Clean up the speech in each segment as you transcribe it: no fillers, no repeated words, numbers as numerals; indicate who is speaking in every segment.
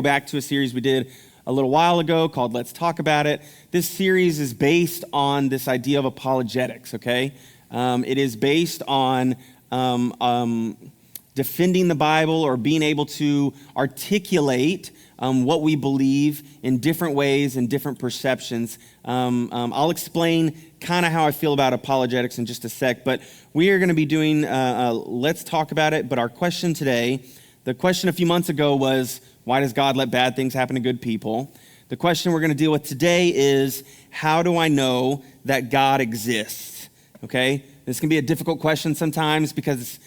Speaker 1: back to a series we did a little while ago called Let's Talk About It. This series is based on this idea of apologetics, okay? It is based on defending the Bible or being able to articulate what we believe in different ways and different perceptions. I'll explain kind of how I feel about apologetics in just a sec, but we are going to be doing Let's Talk About It. But our question today, the question a few months ago was, why does God let bad things happen to good people? The question we're going to deal with today is, how do I know that God exists? Okay, this can be a difficult question sometimes because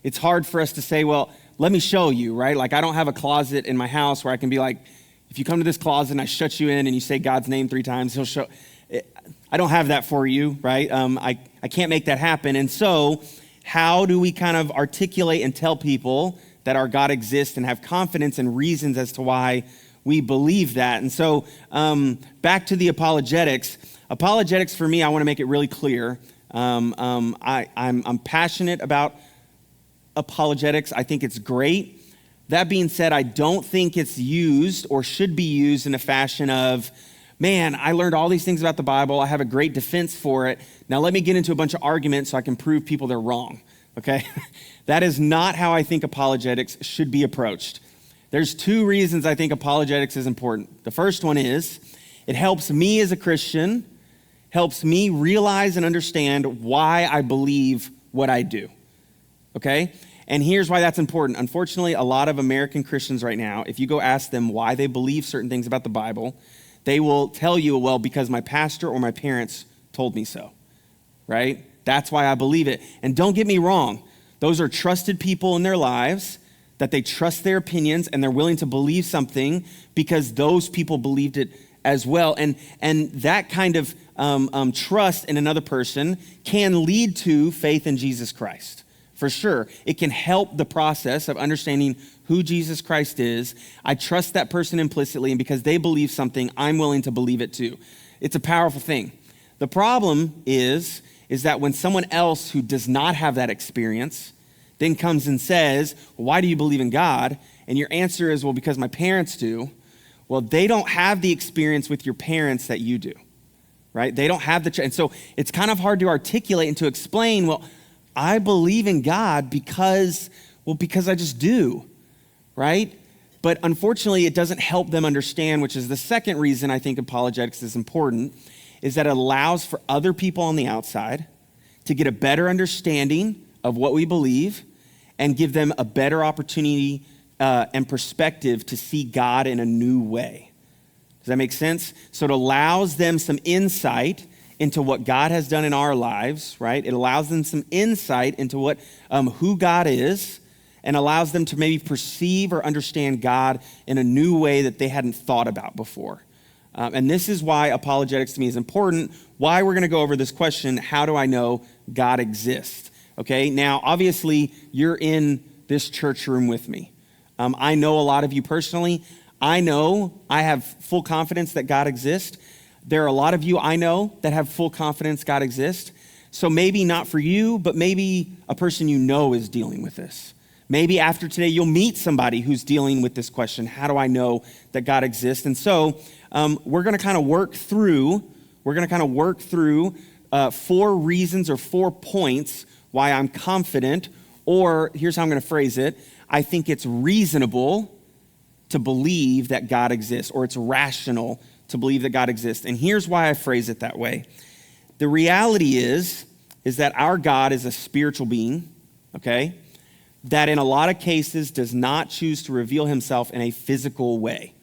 Speaker 1: it's hard for us to say, well, let me show you, right? Like, I don't have a closet in my house where I can be like, if you come to this closet and I shut you in and you say God's name 3 times, he'll show. I don't have that for you, right? I can't make that happen. And so how do we kind of articulate and tell people that our God exists and have confidence and reasons as to why we believe that? And so back to the apologetics. Apologetics for me, I want to make it really clear. I'm passionate about apologetics. I think it's great. That being said, I don't think it's used or should be used in a fashion of, man, I learned all these things about the Bible. I have a great defense for it. Now let me get into a bunch of arguments so I can prove people they're wrong, okay? That is not how I think apologetics should be approached. There's 2 reasons I think apologetics is important. The first one is, it helps me as a Christian, helps me realize and understand why I believe what I do, okay? And here's why that's important. Unfortunately, a lot of American Christians right now, if you go ask them why they believe certain things about the Bible, they will tell you, well, because my pastor or my parents told me so, right? That's why I believe it. And don't get me wrong. Those are trusted people in their lives, that they trust their opinions and they're willing to believe something because those people believed it as well. And that kind of trust in another person can lead to faith in Jesus Christ. For sure. It can help the process of understanding who Jesus Christ is. I trust that person implicitly, and because they believe something, I'm willing to believe it too. It's a powerful thing. The problem is that when someone else who does not have that experience then comes and says, well, why do you believe in God? And your answer is, well, because my parents do. Well, they don't have the experience with your parents that you do, right? They don't have and so it's kind of hard to articulate and to explain, well, I believe in God because I just do, right? But unfortunately, it doesn't help them understand, which is the second reason I think apologetics is important, is that it allows for other people on the outside to get a better understanding of what we believe and give them a better opportunity and perspective to see God in a new way. Does that make sense? So it allows them some insight into what God has done in our lives, right? It allows them some insight into what who God is, and allows them to maybe perceive or understand God in a new way that they hadn't thought about before. And this is why apologetics to me is important, why we're going to go over this question, how do I know God exists? Okay, now obviously you're in this church room with me. I know a lot of you personally. I know I have full confidence that God exists. There are a lot of you I know that have full confidence God exists. So maybe not for you, but maybe a person you know is dealing with this. Maybe after today, you'll meet somebody who's dealing with this question. How do I know that God exists? And so we're going to kind of work through 4 reasons or 4 points why I'm confident, or here's how I'm going to phrase it. I think it's reasonable to believe that God exists, or it's rational to believe that God exists. And here's why I phrase it that way. The reality is that our God is a spiritual being, okay, that in a lot of cases does not choose to reveal himself in a physical way,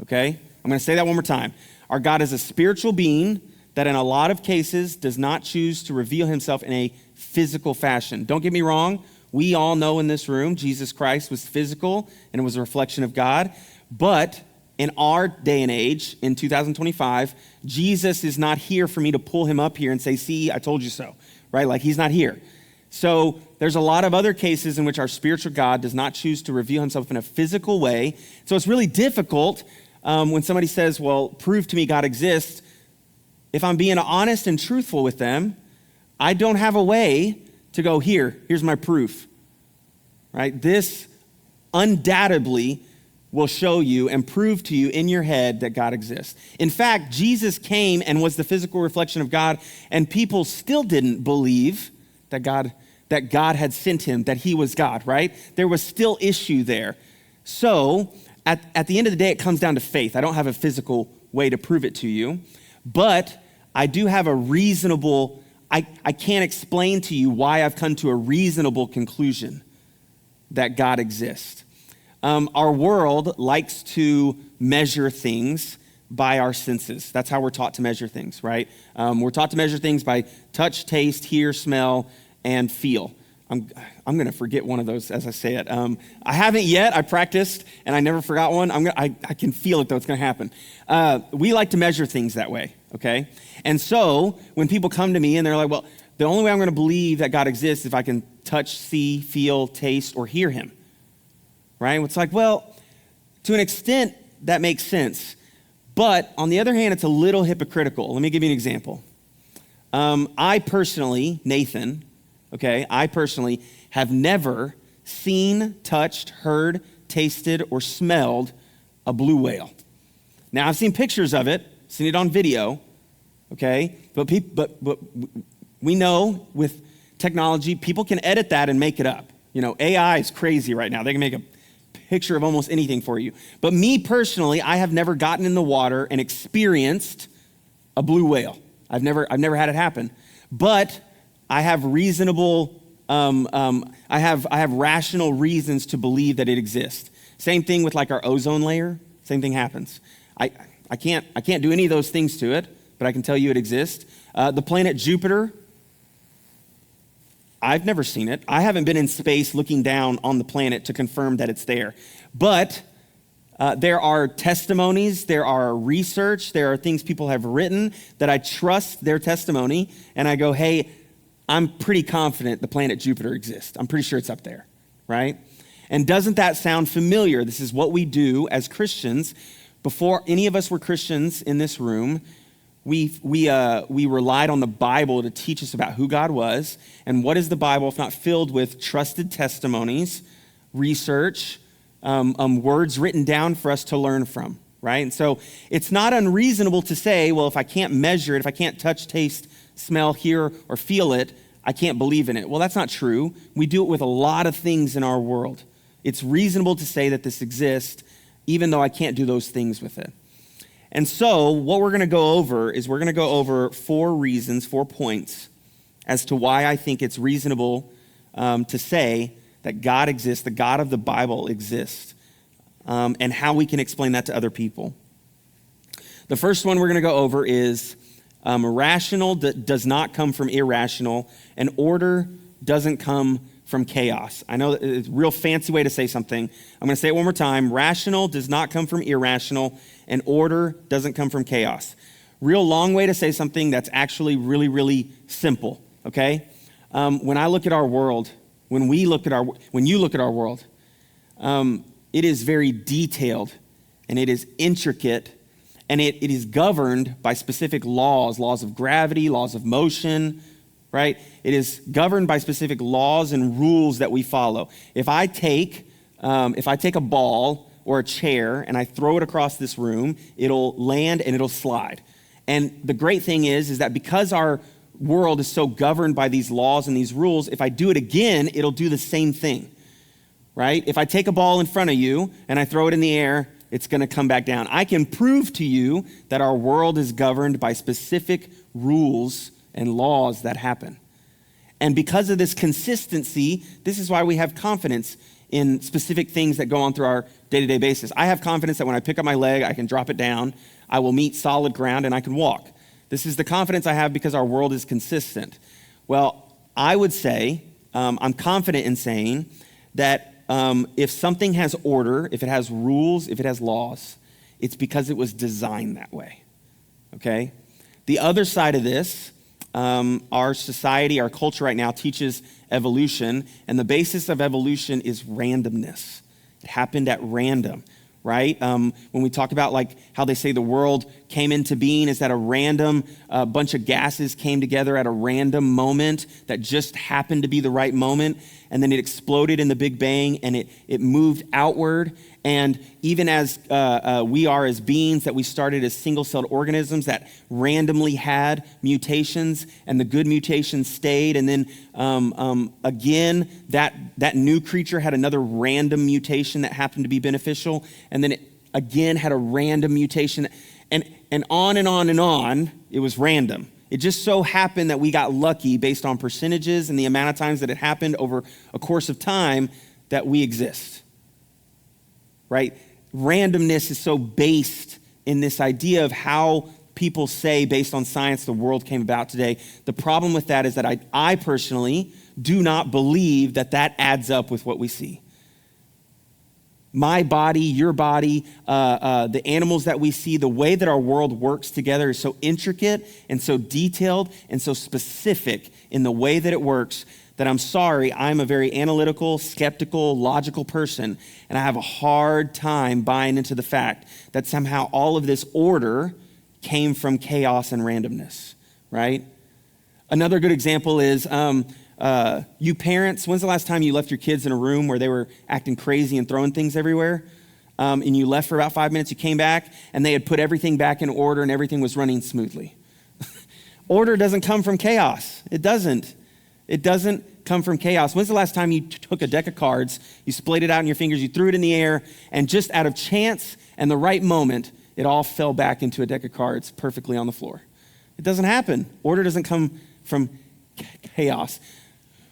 Speaker 1: okay? I'm going to say that one more time. Our God is a spiritual being that in a lot of cases does not choose to reveal himself in a physical fashion. Don't get me wrong. We all know in this room, Jesus Christ was physical and it was a reflection of God, but in our day and age, in 2025, Jesus is not here for me to pull him up here and say, see, I told you so, right? Like, he's not here. So there's a lot of other cases in which our spiritual God does not choose to reveal himself in a physical way. So it's really difficult when somebody says, well, prove to me God exists. If I'm being honest and truthful with them, I don't have a way to go, here's my proof, right? This undoubtedly will show you and prove to you in your head that God exists. In fact, Jesus came and was the physical reflection of God, and people still didn't believe that God had sent him, that he was God, right? There was still issue there. So at the end of the day, it comes down to faith. I don't have a physical way to prove it to you, but I do have a reasonable, I can't explain to you why I've come to a reasonable conclusion that God exists. Our world likes to measure things by our senses. That's how we're taught to measure things, right? We're taught to measure things by touch, taste, hear, smell, and feel. I'm going to forget one of those as I say it. I haven't yet. I practiced, and I never forgot one. I can feel it, though. It's going to happen. We like to measure things that way, okay? And so when people come to me and they're like, well, the only way I'm going to believe that God exists is if I can touch, see, feel, taste, or hear him, right? It's like, well, to an extent, that makes sense. But on the other hand, it's a little hypocritical. Let me give you an example. I personally, Nathan, okay, I personally have never seen, touched, heard, tasted, or smelled a blue whale. Now, I've seen pictures of it, seen it on video, okay? But we know with technology, people can edit that and make it up. You know, AI is crazy right now. They can make a picture of almost anything for you. But me personally, I have never gotten in the water and experienced a blue whale. I've never had it happen. But I have reasonable, I have rational reasons to believe that it exists. Same thing with like our ozone layer. Same thing happens. I can't do any of those things to it, but I can tell you it exists. The planet Jupiter, I've never seen it. I haven't been in space looking down on the planet to confirm that it's there. But there are testimonies, there are research, there are things people have written that I trust their testimony, and I go, hey, I'm pretty confident the planet Jupiter exists. I'm pretty sure it's up there, right? And doesn't that sound familiar? This is what we do as Christians. Before any of us were Christians in this room, we relied on the Bible to teach us about who God was. And what is the Bible if not filled with trusted testimonies, research, words written down for us to learn from, right? And so it's not unreasonable to say, well, if I can't measure it, if I can't touch, taste, smell, hear, or feel it, I can't believe in it. Well, that's not true. We do it with a lot of things in our world. It's reasonable to say that this exists, even though I can't do those things with it. And so what we're going to go over is we're going to go over 4 reasons, 4 points as to why I think it's reasonable to say that God exists, the God of the Bible exists, and how we can explain that to other people. The first one we're going to go over is rational does not come from irrational, and order doesn't come from chaos. I know it's a real fancy way to say something. I'm going to say it one more time. Rational does not come from irrational, and order doesn't come from chaos. Real long way to say something that's actually really, really simple, okay? When I look at our world, when you look at our world, it is very detailed, and it is intricate, and it is governed by specific laws of gravity, laws of motion, right? It is governed by specific laws and rules that we follow. If I take a ball or a chair and I throw it across this room, it'll land and it'll slide. And the great thing is that because our world is so governed by these laws and these rules, if I do it again, it'll do the same thing, right? If I take a ball in front of you and I throw it in the air, it's going to come back down. I can prove to you that our world is governed by specific rules and laws that happen. And because of this consistency, this is why we have confidence in specific things that go on through our day-to-day basis. I have confidence that when I pick up my leg, I can drop it down, I will meet solid ground, and I can walk. This is the confidence I have because our world is consistent. Well, I would say, I'm confident in saying that if something has order, if it has rules, if it has laws, it's because it was designed that way, okay? The other side of this, our society, our culture right now teaches evolution, and the basis of evolution is randomness. It happened at random, right? When we talk about like how they say the world came into being is that a random bunch of gases came together at a random moment that just happened to be the right moment, and then it exploded in the Big Bang, and it moved outward. And even as we are as beings, that we started as single-celled organisms that randomly had mutations, and the good mutations stayed. And then again, that new creature had another random mutation that happened to be beneficial. And then it again had a random mutation. And on and on and on, it was random. It just so happened that we got lucky based on percentages and the amount of times that it happened over a course of time that we exist. Right? Randomness is so based in this idea of how people say, based on science, the world came about today. The problem with that is that I personally do not believe that adds up with what we see. My body, your body, the animals that we see, the way that our world works together is so intricate and so detailed and so specific in the way that it works that I'm sorry, I'm a very analytical, skeptical, logical person, and I have a hard time buying into the fact that somehow all of this order came from chaos and randomness, right? Another good example is you parents, when's the last time you left your kids in a room where they were acting crazy and throwing things everywhere? And you left for about 5 minutes, you came back, and they had put everything back in order and everything was running smoothly. Order doesn't come from chaos. It doesn't. It doesn't come from chaos. When's the last time you took a deck of cards, you splayed it out in your fingers, you threw it in the air, and just out of chance and the right moment, it all fell back into a deck of cards perfectly on the floor? It doesn't happen. Order doesn't come from chaos.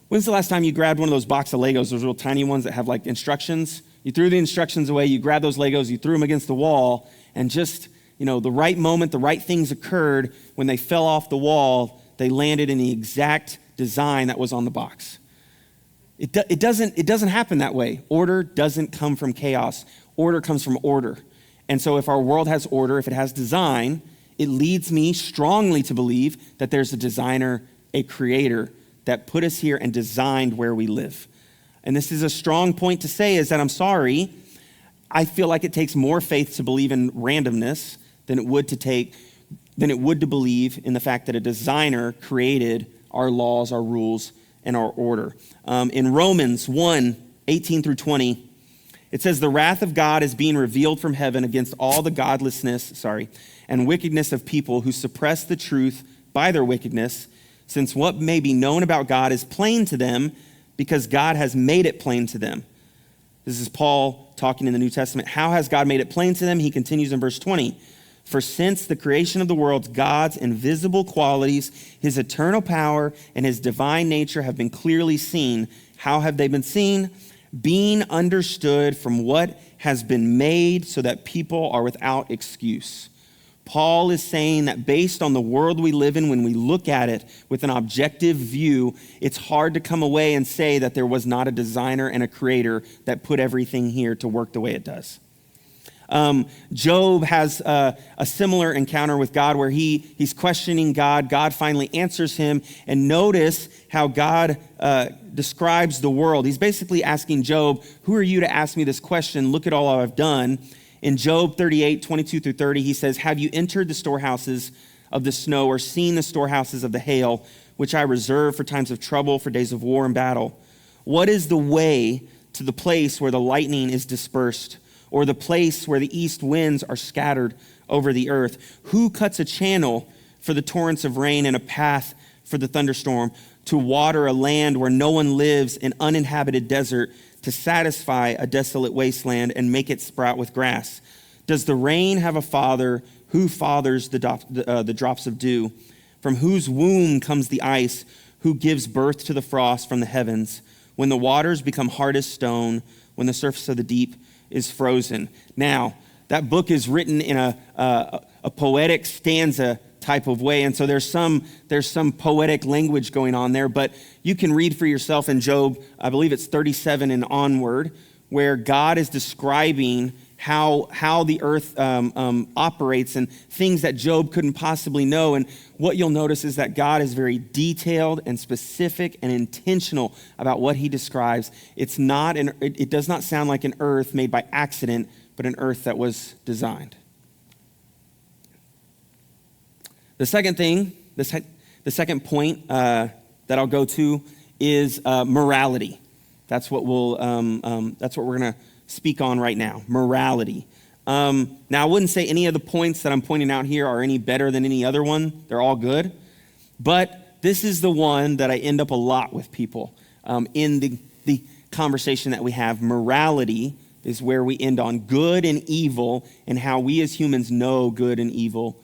Speaker 1: When's the last time you grabbed one of those box of Legos, those little tiny ones that have like instructions? You threw the instructions away, you grabbed those Legos, you threw them against the wall, and just, the right moment, the right things occurred. When they fell off the wall, they landed in the exact design that was on the box. It doesn't happen that way. Order doesn't come from chaos. Order comes from order. And so if our world has order, if it has design, it leads me strongly to believe that there's a designer, a creator that put us here and designed where we live. And this is a strong point to say, is that I'm sorry, I feel like it takes more faith to believe in randomness than it would to believe in the fact that a designer created our laws, our rules, and our order. In Romans 1:18-20, it says, "The wrath of God is being revealed from heaven against all the godlessness, and wickedness of people who suppress the truth by their wickedness, since what may be known about God is plain to them, because God has made it plain to them." This is Paul talking in the New Testament. How has God made it plain to them? He continues in verse 20. "For since the creation of the world, God's invisible qualities, his eternal power, and his divine nature have been clearly seen." How have they been seen? "Being understood from what has been made, so that people are without excuse." Paul is saying that based on the world we live in, when we look at it with an objective view, it's hard to come away and say that there was not a designer and a creator that put everything here to work the way it does. Job has a similar encounter with God where he's questioning God. God finally answers him, and notice how God describes the world. He's basically asking Job, who are you to ask me this question? Look at all I've done. In Job 38:22-30, he says, "Have you entered the storehouses of the snow, or seen the storehouses of the hail, which I reserve for times of trouble, for days of war and battle? What is the way to the place where the lightning is dispersed, or the place where the east winds are scattered over the earth? Who cuts a channel for the torrents of rain and a path for the thunderstorm, to water a land where no one lives, an uninhabited desert, to satisfy a desolate wasteland and make it sprout with grass? Does the rain have a father? Who fathers the drops of dew? From whose womb comes the ice? Who gives birth to the frost from the heavens? When the waters become hard as stone, when the surface of the deep is frozen." Now, that book is written in a poetic stanza type of way, and so there's some poetic language going on there, but you can read for yourself in Job, I believe it's 37 and onward, where God is describing how the earth operates and things that Job couldn't possibly know. And what you'll notice is that God is very detailed and specific and intentional about what he describes. It does not sound like an earth made by accident, but an earth that was designed. The second thing, the second point that I'll go to is morality. That's what we're going to speak on right now, morality. Now, I wouldn't say any of the points that I'm pointing out here are any better than any other one. They're all good. But this is the one that I end up a lot with people in the conversation that we have. Morality is where we end on good and evil and how we as humans know good and evil,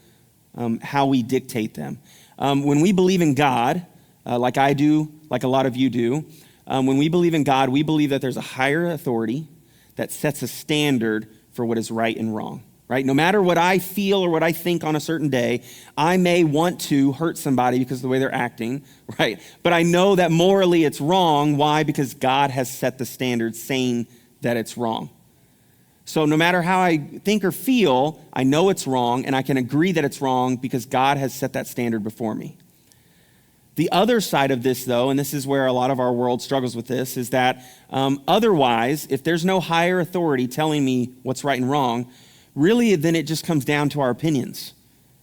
Speaker 1: how we dictate them. When we believe in God, like I do, like a lot of you do, when we believe in God, we believe that there's a higher authority that sets a standard for what is right and wrong, right? No matter what I feel or what I think on a certain day, I may want to hurt somebody because of the way they're acting, right? But I know that morally it's wrong. Why? Because God has set the standard saying that it's wrong. So no matter how I think or feel, I know it's wrong, and I can agree that it's wrong because God has set that standard before me. The other side of this, though, and this is where a lot of our world struggles with this, is that otherwise, if there's no higher authority telling me what's right and wrong, really then it just comes down to our opinions,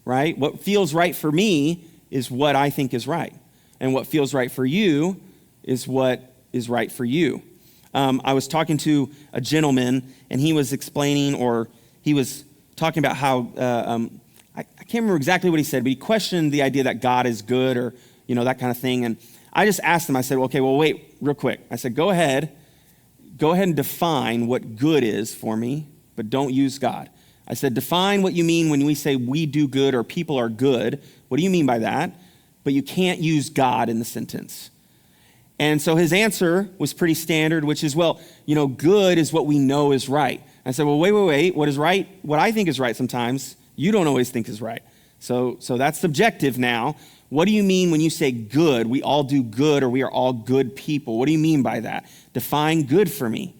Speaker 1: right? What feels right for me is what I think is right. And what feels right for you is what is right for you. I was talking to a gentleman, and he was explaining, or he was talking about how, I can't remember exactly what he said, but he questioned the idea that God is good, or that kind of thing. And I just asked him, I said, okay, well, wait, real quick. I said, go ahead and define what good is for me, but don't use God. I said, define what you mean when we say we do good or people are good. What do you mean by that? But you can't use God in the sentence. And so his answer was pretty standard, which is, well, good is what we know is right. I said, well, wait. What is right? What I think is right sometimes, you don't always think is right. So that's subjective now. What do you mean when you say good? We all do good, or we are all good people. What do you mean by that? Define good for me.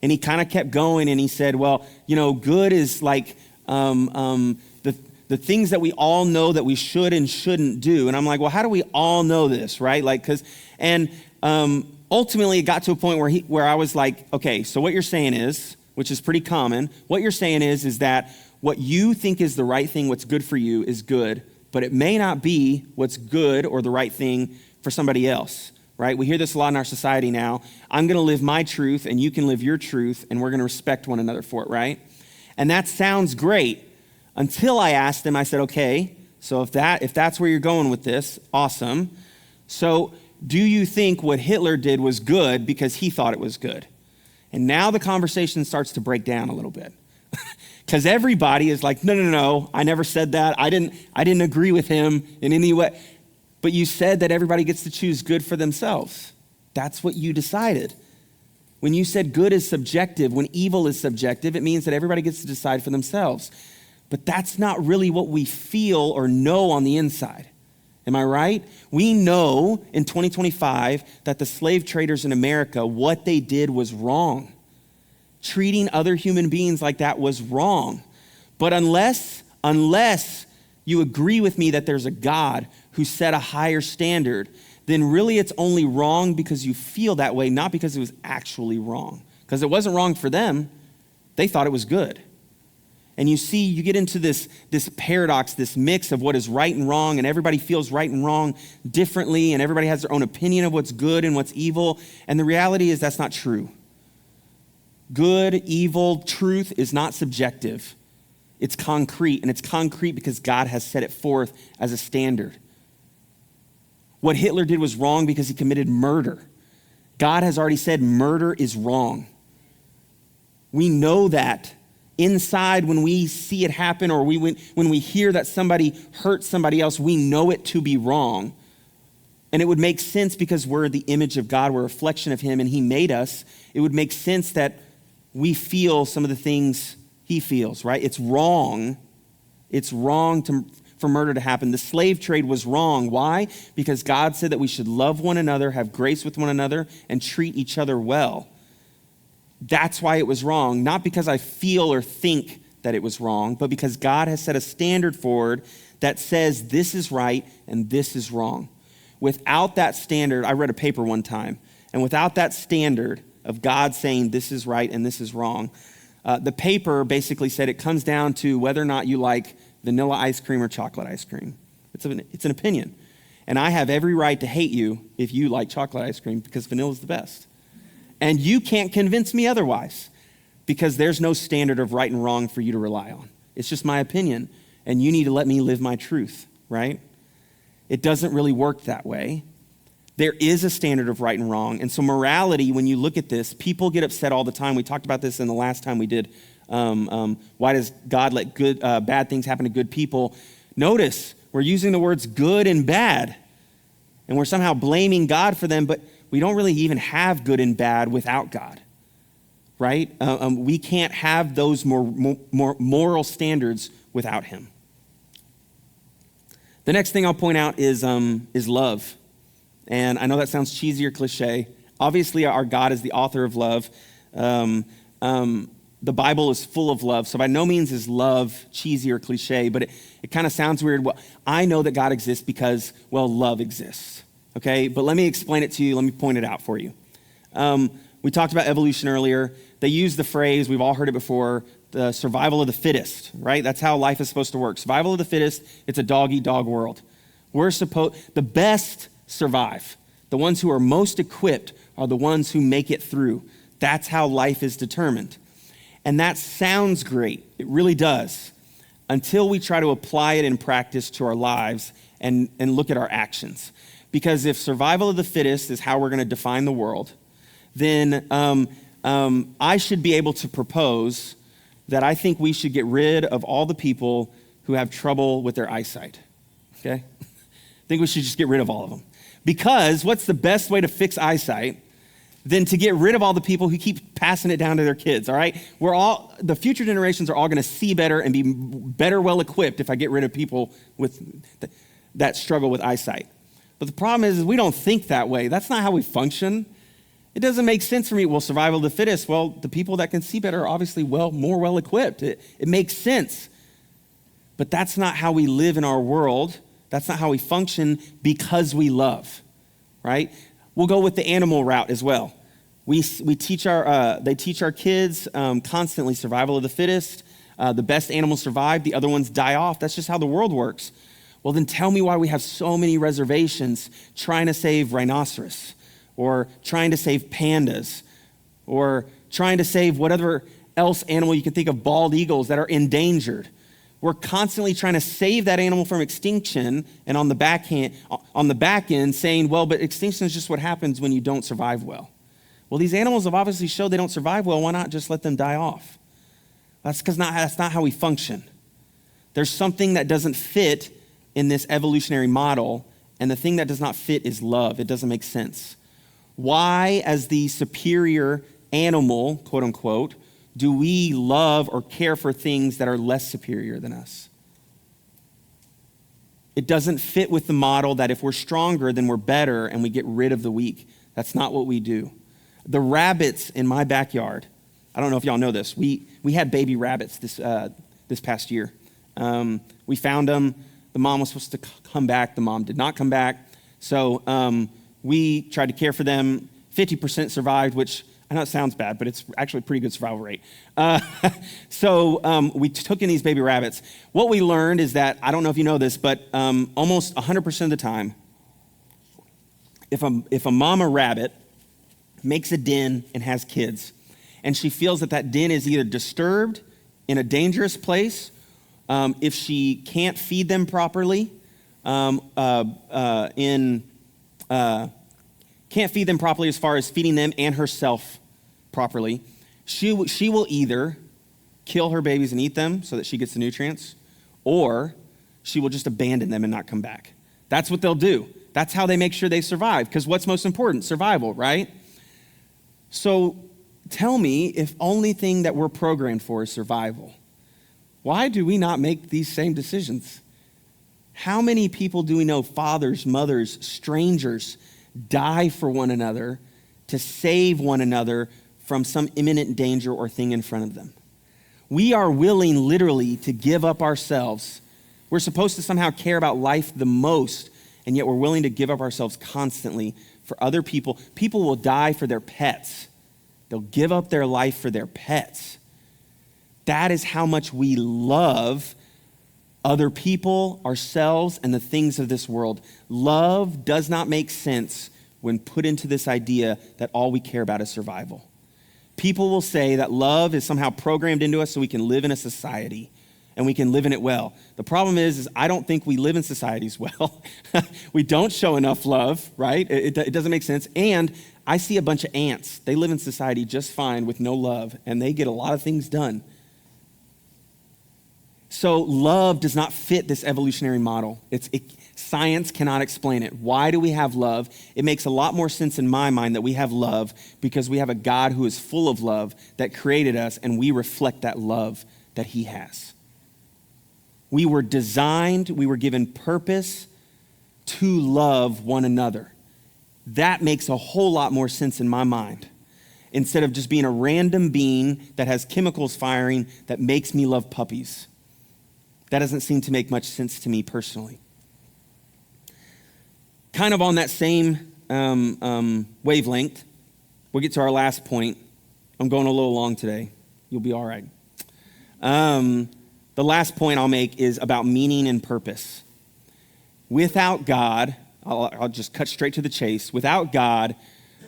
Speaker 1: And he kind of kept going, and he said, well, good is like the things that we all know that we should and shouldn't do. And I'm like, well, how do we all know this, right? Ultimately, it got to a point where I was like, okay, so what you're saying is, which is pretty common, what you're saying is that what you think is the right thing, what's good for you, is good, but it may not be what's good or the right thing for somebody else, right? We hear this a lot in our society now. I'm going to live my truth, and you can live your truth, and we're going to respect one another for it, right? And that sounds great until I asked him, I said, okay, so if that's where you're going with this, awesome. So do you think what Hitler did was good because he thought it was good? And now the conversation starts to break down a little bit. Because everybody is like, no, I never said that. I didn't agree with him in any way. But you said that everybody gets to choose good for themselves. That's what you decided. When you said good is subjective, when evil is subjective, it means that everybody gets to decide for themselves. But that's not really what we feel or know on the inside. Am I right? We know in 2025 that the slave traders in America, what they did was wrong. Treating other human beings like that was wrong. But unless you agree with me that there's a God who set a higher standard, then really it's only wrong because you feel that way, not because it was actually wrong. Because it wasn't wrong for them. They thought it was good. And you see, you get into this paradox, this mix of what is right and wrong, and everybody feels right and wrong differently, and everybody has their own opinion of what's good and what's evil. And the reality is that's not true. Good, evil, truth is not subjective. It's concrete, and it's concrete because God has set it forth as a standard. What Hitler did was wrong because he committed murder. God has already said murder is wrong. We know that inside when we see it happen, or when we hear that somebody hurt somebody else, we know it to be wrong. And it would make sense because we're the image of God, we're a reflection of him, and he made us. It would make sense that we feel some of the things he feels, right? It's wrong. It's wrong for murder to happen. The slave trade was wrong. Why? Because God said that we should love one another, have grace with one another, and treat each other well. That's why it was wrong, not because I feel or think that it was wrong, but because God has set a standard forward that says this is right and this is wrong. Without that standard, I read a paper one time, and without that standard of God saying this is right and this is wrong, the paper basically said it comes down to whether or not you like vanilla ice cream or chocolate ice cream, It's an opinion. And I have every right to hate you if you like chocolate ice cream because vanilla is the best. And you can't convince me otherwise because there's no standard of right and wrong for you to rely on. It's just my opinion, and you need to let me live my truth, right? It doesn't really work that way. There is a standard of right and wrong. And so morality, when you look at this, people get upset all the time. We talked about this in the last time we did, why does God let bad things happen to good people? Notice, we're using the words good and bad, and we're somehow blaming God for them, but we don't really even have good and bad without God, right? We can't have those more moral standards without him. The next thing I'll point out is love. And I know that sounds cheesy or cliche. Obviously, our God is the author of love. The Bible is full of love. So by no means is love cheesy or cliche, but it kind of sounds weird. Well, I know that God exists because, well, love exists. Okay? But let me explain it to you. Let me point it out for you. We talked about evolution earlier. They use the phrase, we've all heard it before, the survival of the fittest, right? That's how life is supposed to work. Survival of the fittest, it's a dog-eat-dog world. The best survive. The ones who are most equipped are the ones who make it through. That's how life is determined. And that sounds great. It really does. Until we try to apply it in practice to our lives and look at our actions. Because if survival of the fittest is how we're going to define the world, then I should be able to propose that I think we should get rid of all the people who have trouble with their eyesight. Okay? I think we should just get rid of all of them. Because what's the best way to fix eyesight than to get rid of all the people who keep passing it down to their kids, all right? The future generations are all going to see better and be better well equipped if I get rid of people with that struggle with eyesight. But the problem is we don't think that way. That's not how we function. It doesn't make sense for me. Well, survival of the fittest. Well, the people that can see better are obviously more well equipped. It makes sense. But that's not how we live in our world. That's not how we function because we love, right? We'll go with the animal route as well. They teach our kids constantly survival of the fittest. The best animals survive, the other ones die off. That's just how the world works. Well, then tell me why we have so many reservations trying to save rhinoceros or trying to save pandas or trying to save whatever else animal you can think of, bald eagles that are endangered. We're constantly trying to save that animal from extinction, and on the back end saying, well, but extinction is just what happens when you don't survive well. Well, these animals have obviously showed they don't survive well. Why not just let them die off? That's not how we function. There's something that doesn't fit in this evolutionary model, and the thing that does not fit is love. It doesn't make sense. Why, as the superior animal, quote unquote, do we love or care for things that are less superior than us? It doesn't fit with the model that if we're stronger, then we're better and we get rid of the weak. That's not what we do. The rabbits in my backyard, I don't know if y'all know this, we had baby rabbits this past year. We found them. The mom was supposed to come back. The mom did not come back. So we tried to care for them. 50% survived, which I know it sounds bad, but it's actually a pretty good survival rate. So we took in these baby rabbits. What we learned is that, I don't know if you know this, but almost 100% of the time, if a mama rabbit makes a den and has kids, and she feels that den is either disturbed, in a dangerous place, if she can't feed them properly, can't feed them properly as far as feeding them and herself properly, she will either kill her babies and eat them so that she gets the nutrients, or she will just abandon them and not come back. That's what they'll do. That's how they make sure they survive, because what's most important? Survival, right? So tell me, if only thing that we're programmed for is survival, why do we not make these same decisions? How many people do we know, fathers, mothers, strangers, die for one another to save one another from some imminent danger or thing in front of them? We are willing literally to give up ourselves. We're supposed to somehow care about life the most, and yet we're willing to give up ourselves constantly for other people. People will die for their pets. They'll give up their life for their pets. That is how much we love other people, ourselves, and the things of this world. Love does not make sense when put into this idea that all we care about is survival. People will say that love is somehow programmed into us so we can live in a society and we can live in it well. The problem is I don't think we live in societies well. We don't show enough love, right? It doesn't make sense. And I see a bunch of ants. They live in society just fine with no love, and they get a lot of things done. So love does not fit this evolutionary model. Science cannot explain it. Why do we have love? It makes a lot more sense in my mind that we have love because we have a God who is full of love that created us, and we reflect that love that he has. We were designed, we were given purpose to love one another. That makes a whole lot more sense in my mind. Instead of just being a random being that has chemicals firing that makes me love puppies. That doesn't seem to make much sense to me personally. Kind of on that same wavelength, we'll get to our last point. I'm going a little long today. You'll be all right. The last point I'll make is about meaning and purpose. Without God, I'll just cut straight to the chase. Without God,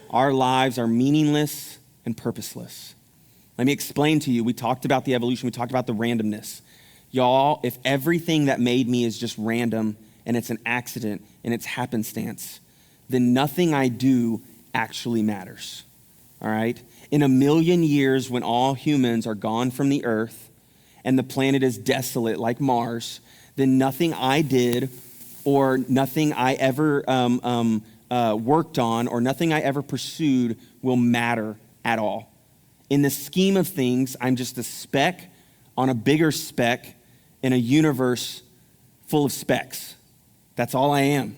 Speaker 1: our lives are meaningless and purposeless. Let me explain to you. We talked about the evolution. We talked about the randomness. Y'all, if everything that made me is just random and it's an accident and it's happenstance, then nothing I do actually matters, all right? In 1,000,000 years, when all humans are gone from the earth and the planet is desolate like Mars, then nothing I did or nothing I ever worked on or nothing I ever pursued will matter at all. In the scheme of things, I'm just a speck on a bigger speck in a universe full of specks. That's all I am.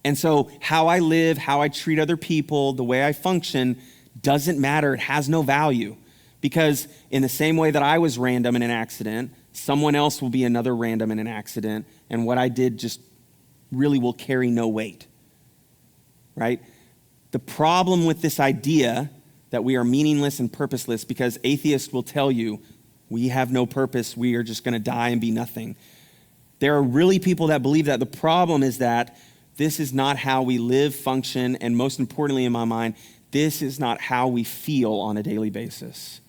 Speaker 1: And so how I live, how I treat other people, the way I function doesn't matter. It has no value. Because in the same way that I was random in an accident, someone else will be another random in an accident, and what I did just really will carry no weight, right? The problem with this idea that we are meaningless and purposeless, because atheists will tell you, we have no purpose, we are just going to die and be nothing. There are really people that believe that. The problem is that this is not how we live, function, and most importantly in my mind, this is not how we feel on a daily basis.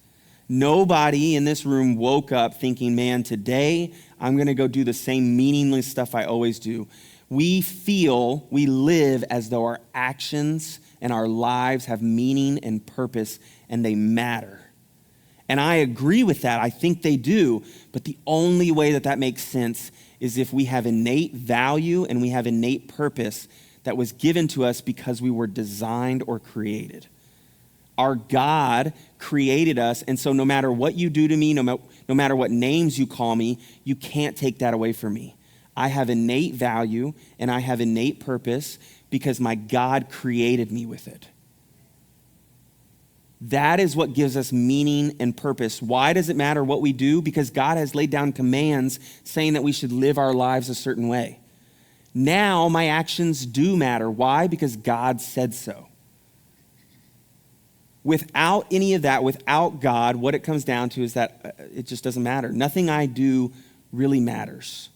Speaker 1: Nobody in this room woke up thinking, man, today I'm going to go do the same meaningless stuff I always do. We live as though our actions and our lives have meaning and purpose, and they matter. And I agree with that. I think they do. But the only way that makes sense is if we have innate value and we have innate purpose that was given to us because we were designed or created. Our God created us, and so no matter what you do to me, no matter what names you call me, you can't take that away from me. I have innate value and I have innate purpose because my God created me with it. That is what gives us meaning and purpose. Why does it matter what we do? Because God has laid down commands saying that we should live our lives a certain way. Now my actions do matter. Why? Because God said so. Without any of that, without God, what it comes down to is that it just doesn't matter. Nothing I do really matters.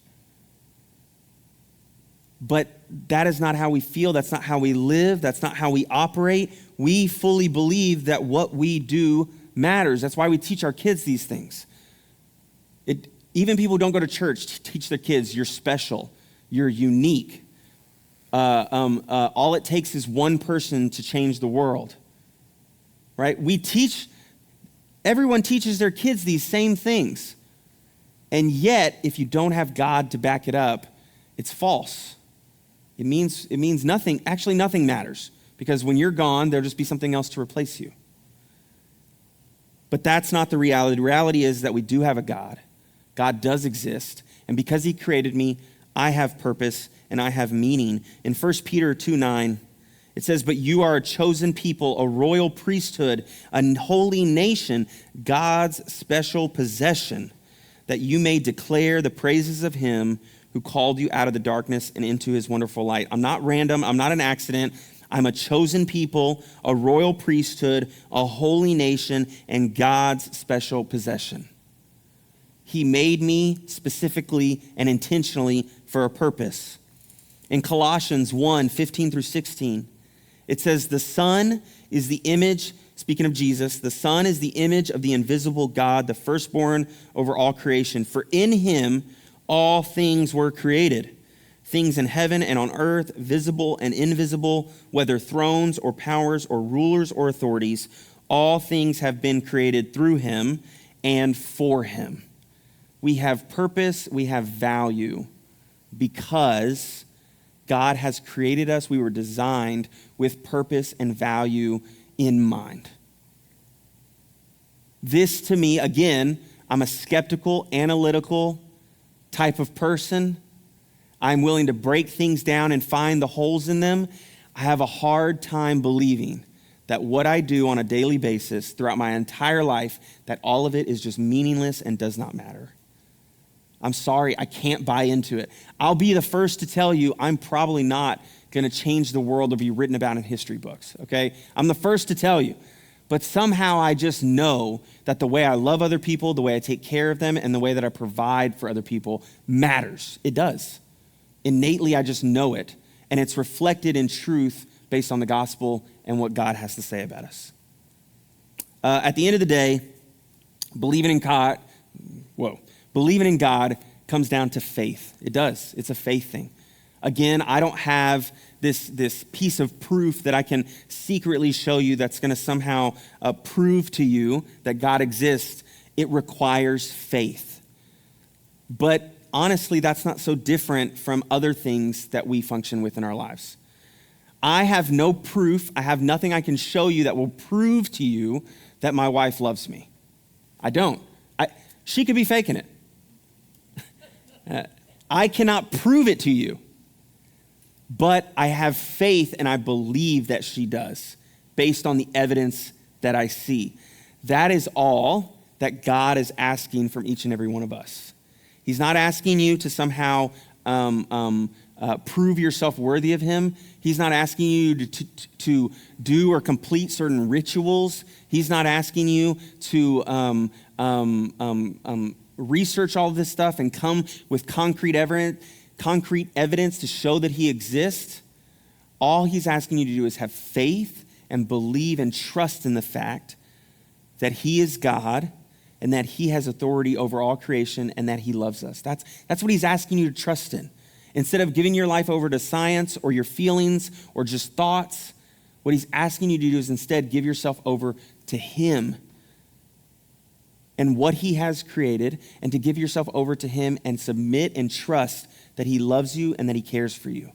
Speaker 1: But that is not how we feel. That's not how we live. That's not how we operate. We fully believe that what we do matters. That's why we teach our kids these things. Even people who don't go to church teach their kids, you're special, you're unique. All it takes is one person to change the world, right? Everyone teaches their kids these same things. And yet, if you don't have God to back it up, it's false. It means nothing. Actually, nothing matters. Because when you're gone, there'll just be something else to replace you. But that's not the reality. The reality is that we do have a God. God does exist. And because he created me, I have purpose and I have meaning. In 1 Peter 2:9, it says, "But you are a chosen people, a royal priesthood, a holy nation, God's special possession, that you may declare the praises of him who called you out of the darkness and into his wonderful light." I'm not random. I'm not an accident. I'm a chosen people, a royal priesthood, a holy nation, and God's special possession. He made me specifically and intentionally for a purpose. In Colossians 1:15-16, it says, the Son is the image, speaking of Jesus, the Son is the image of the invisible God, the firstborn over all creation. For in him all things were created, things in heaven and on earth, visible and invisible, whether thrones or powers or rulers or authorities, all things have been created through him and for him. We have purpose, we have value, because God has created us. We were designed with purpose and value in mind. This, to me, again, I'm a skeptical, analytical type of person. I'm willing to break things down and find the holes in them. I have a hard time believing that what I do on a daily basis throughout my entire life, that all of it is just meaningless and does not matter. I'm sorry, I can't buy into it. I'll be the first to tell you I'm probably not going to change the world or be written about in history books, okay? I'm the first to tell you. But somehow I just know that the way I love other people, the way I take care of them, and the way that I provide for other people matters. It does. Innately, I just know it. And it's reflected in truth based on the gospel and what God has to say about us. At the end of the day, believing in God comes down to faith. It does. It's a faith thing. Again, I don't have this piece of proof that I can secretly show you that's going to somehow prove to you that God exists. It requires faith. But honestly, that's not so different from other things that we function with in our lives. I have no proof. I have nothing I can show you that will prove to you that my wife loves me. I don't. She could be faking it. I cannot prove it to you, but I have faith and I believe that she does based on the evidence that I see. That is all that God is asking from each and every one of us. He's not asking you to somehow prove yourself worthy of him. He's not asking you to do or complete certain rituals. He's not asking you to research all of this stuff and come with concrete evidence to show that he exists. All he's asking you to do is have faith and believe and trust in the fact that he is God and that he has authority over all creation and that he loves us. That's what he's asking you to trust in. Instead of giving your life over to science or your feelings or just thoughts, what he's asking you to do is instead give yourself over to him and what he has created, and to give yourself over to him and submit and trust that he loves you and that he cares for you.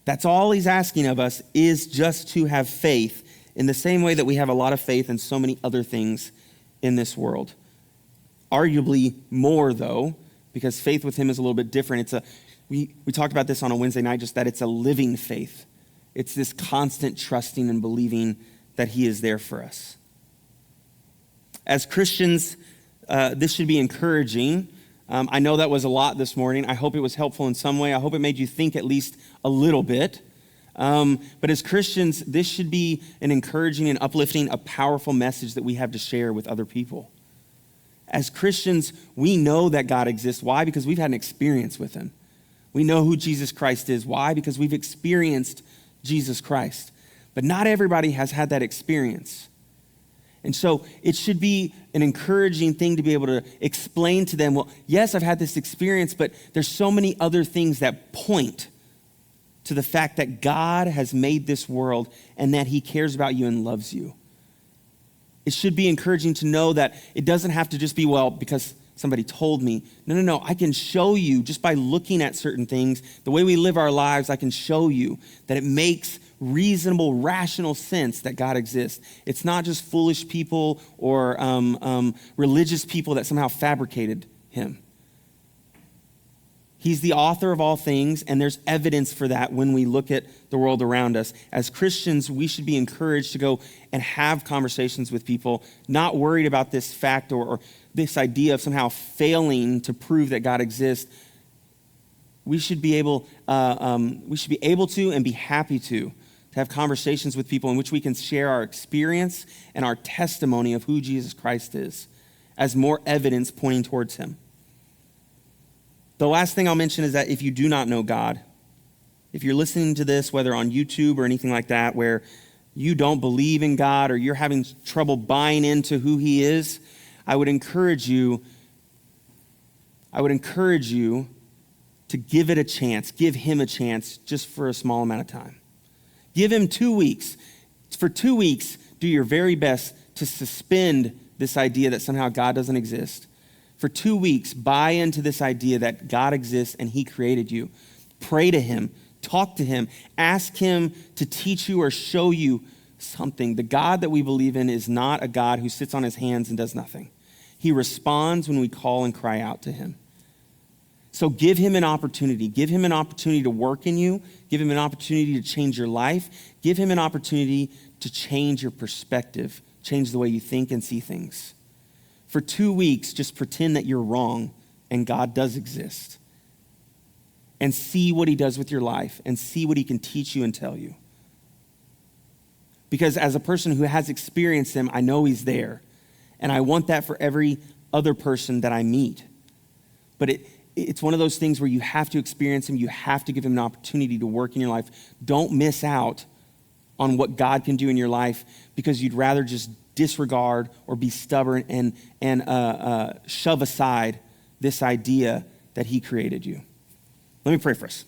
Speaker 1: That's all he's asking of us, is just to have faith in the same way that we have a lot of faith in so many other things in this world. Arguably more, though, because faith with him is a little bit different. We talked about this on a Wednesday night, just that it's a living faith. It's this constant trusting and believing that he is there for us. As Christians, this should be encouraging. I know that was a lot this morning. I hope it was helpful in some way. I hope it made you think at least a little bit. But as Christians, this should be an encouraging and uplifting, a powerful message that we have to share with other people. As Christians, we know that God exists. Why? Because we've had an experience with him. We know who Jesus Christ is. Why? Because we've experienced Jesus Christ. But not everybody has had that experience. And so it should be an encouraging thing to be able to explain to them, well, yes, I've had this experience, but there's so many other things that point to the fact that God has made this world and that he cares about you and loves you. It should be encouraging to know that it doesn't have to just be, well, because somebody told me. No. I can show you just by looking at certain things, the way we live our lives, I can show you that it makes reasonable, rational sense that God exists. It's not just foolish people or religious people that somehow fabricated him. He's the author of all things, and there's evidence for that when we look at the world around us. As Christians, we should be encouraged to go and have conversations with people, not worried about this fact or this idea of somehow failing to prove that God exists. We should be able to and be happy to have conversations with people in which we can share our experience and our testimony of who Jesus Christ is as more evidence pointing towards him. The last thing I'll mention is that if you do not know God, if you're listening to this, whether on YouTube or anything like that, where you don't believe in God or you're having trouble buying into who he is, I would encourage you to give it a chance, give him a chance just for a small amount of time. Give him 2 weeks. For 2 weeks, do your very best to suspend this idea that somehow God doesn't exist. For 2 weeks, buy into this idea that God exists and he created you. Pray to him, talk to him, ask him to teach you or show you something. The God that we believe in is not a God who sits on his hands and does nothing. He responds when we call and cry out to him. So give him an opportunity. Give him an opportunity to work in you. Give him an opportunity to change your life. Give him an opportunity to change your perspective, change the way you think and see things. For 2 weeks, just pretend that you're wrong and God does exist. And see what he does with your life and see what he can teach you and tell you. Because as a person who has experienced him, I know he's there. And I want that for every other person that I meet. But it's one of those things where you have to experience him. You have to give him an opportunity to work in your life. Don't miss out on what God can do in your life because you'd rather just disregard or be stubborn and shove aside this idea that he created you. Let me pray for us.